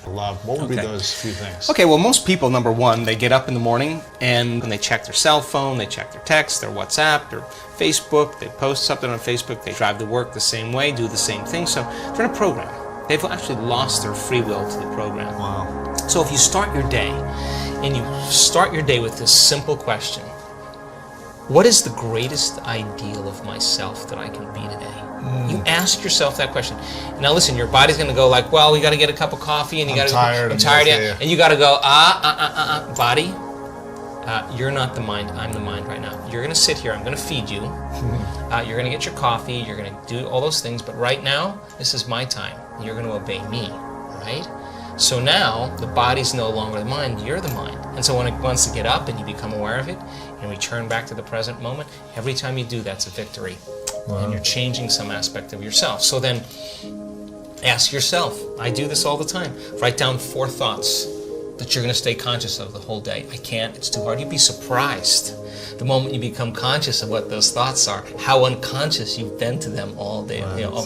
Love. What would be those few things? Okay, well, most people, number one, they get up in the morning and they check their cell phone, they check their text, their WhatsApp, their Facebook, they post something on Facebook, they drive to work the same way, do the same thing, so they're in a program. They've actually lost their free will to the program. Wow. So if you start your day, and you start your day with this simple question, what is the greatest ideal of myself that I can be today? You ask yourself that question. Now listen, your body's going to go like, well, we got to get a cup of coffee, and you got to. I'm tired. Yeah. And you got to go, body. You're not the mind. I'm the mind right now. You're going to sit here. I'm going to feed you. You're going to get your coffee. You're going to do all those things. But right now, this is my time. You're going to obey me, right? So now the body's no longer the mind. You're the mind. And so when it wants to get up and you become aware of it and return back to the present moment, every time you do, that's a victory. Wow. And you're changing some aspect of yourself. So then ask yourself, I do this all the time, write down 4 thoughts that you're going to stay conscious of the whole day. I can't, it's too hard. You'd be surprised the moment you become conscious of what those thoughts are, how unconscious you've been to them all day,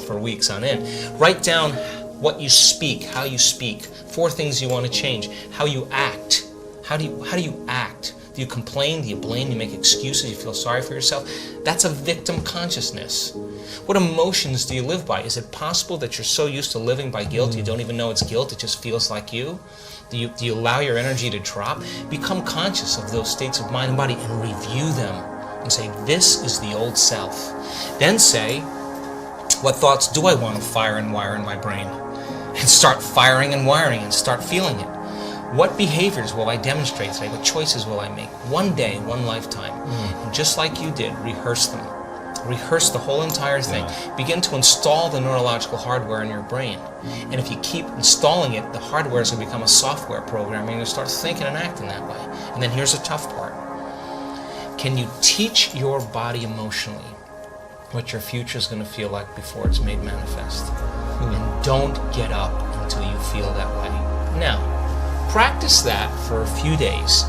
for weeks on end. Write down what you speak, how you speak, 4 things you want to change, how you act. How do you act? Do you complain? Do you blame? Do you make excuses? You feel sorry for yourself? That's a victim consciousness. What emotions do you live by? Is it possible that you're so used to living by guilt you don't even know it's guilt, it just feels like you? Do you allow your energy to drop? Become conscious of those states of mind and body and review them and say, this is the old self. Then say, what thoughts do I want to fire and wire in my brain? And start firing and wiring and start feeling it. What behaviors will I demonstrate today? What choices will I make? One day, one lifetime. And just like you did, rehearse them. Rehearse the whole entire thing. Begin to install the neurological hardware in your brain. And if you keep installing it, the hardware is going to become a software program, and you're going to start thinking and acting that way. And then here's the tough part. Can you teach your body emotionally what your future is going to feel like before it's made manifest? And don't get up until you feel that way. Now, practice that for a few days,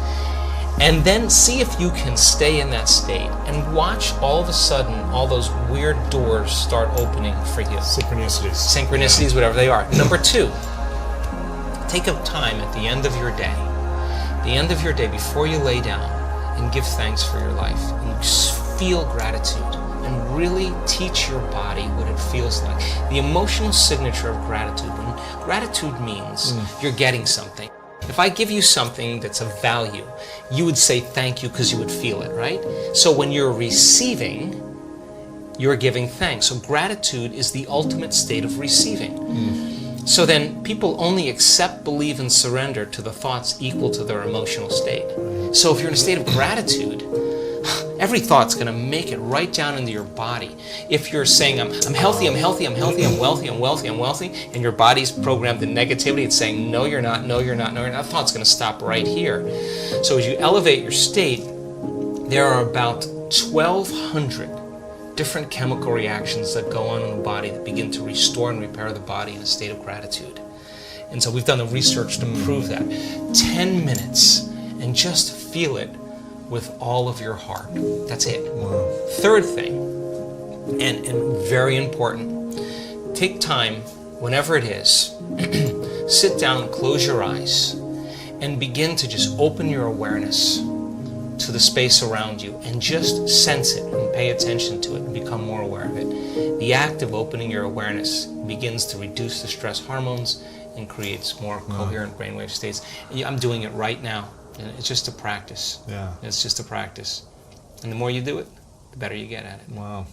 and then see if you can stay in that state and watch all of a sudden all those weird doors start opening for you. Synchronicities. Synchronicities, whatever they are. Number 2, take a time at the end of your day, before you lay down, and give thanks for your life. And feel gratitude. And really teach your body what it feels like. The emotional signature of gratitude. When gratitude means you're getting something. If I give you something that's of value, you would say thank you because you would feel it, right? So when you're receiving, you're giving thanks. So gratitude is the ultimate state of receiving. So then people only accept, believe, and surrender to the thoughts equal to their emotional state. So if you're in a state of gratitude, every thought's going to make it right down into your body. If you're saying, I'm healthy, I'm healthy, I'm healthy, I'm wealthy, I'm wealthy, I'm wealthy, and your body's programmed in negativity, it's saying, no, you're not, no, you're not, no, you're not, that thought's going to stop right here. So as you elevate your state, there are about 1,200 different chemical reactions that go on in the body that begin to restore and repair the body in a state of gratitude. And so we've done the research to prove that. 10 minutes, and just feel it with all of your heart. That's it. Wow. Third thing, and very important, take time, whenever it is, sit down, close your eyes, and begin to just open your awareness to the space around you and just sense it and pay attention to it and become more aware of it. The act of opening your awareness begins to reduce the stress hormones and creates more coherent brainwave states. And I'm doing it right now. And it's just a practice. Yeah. It's just a practice. And the more you do it, the better you get at it. Wow.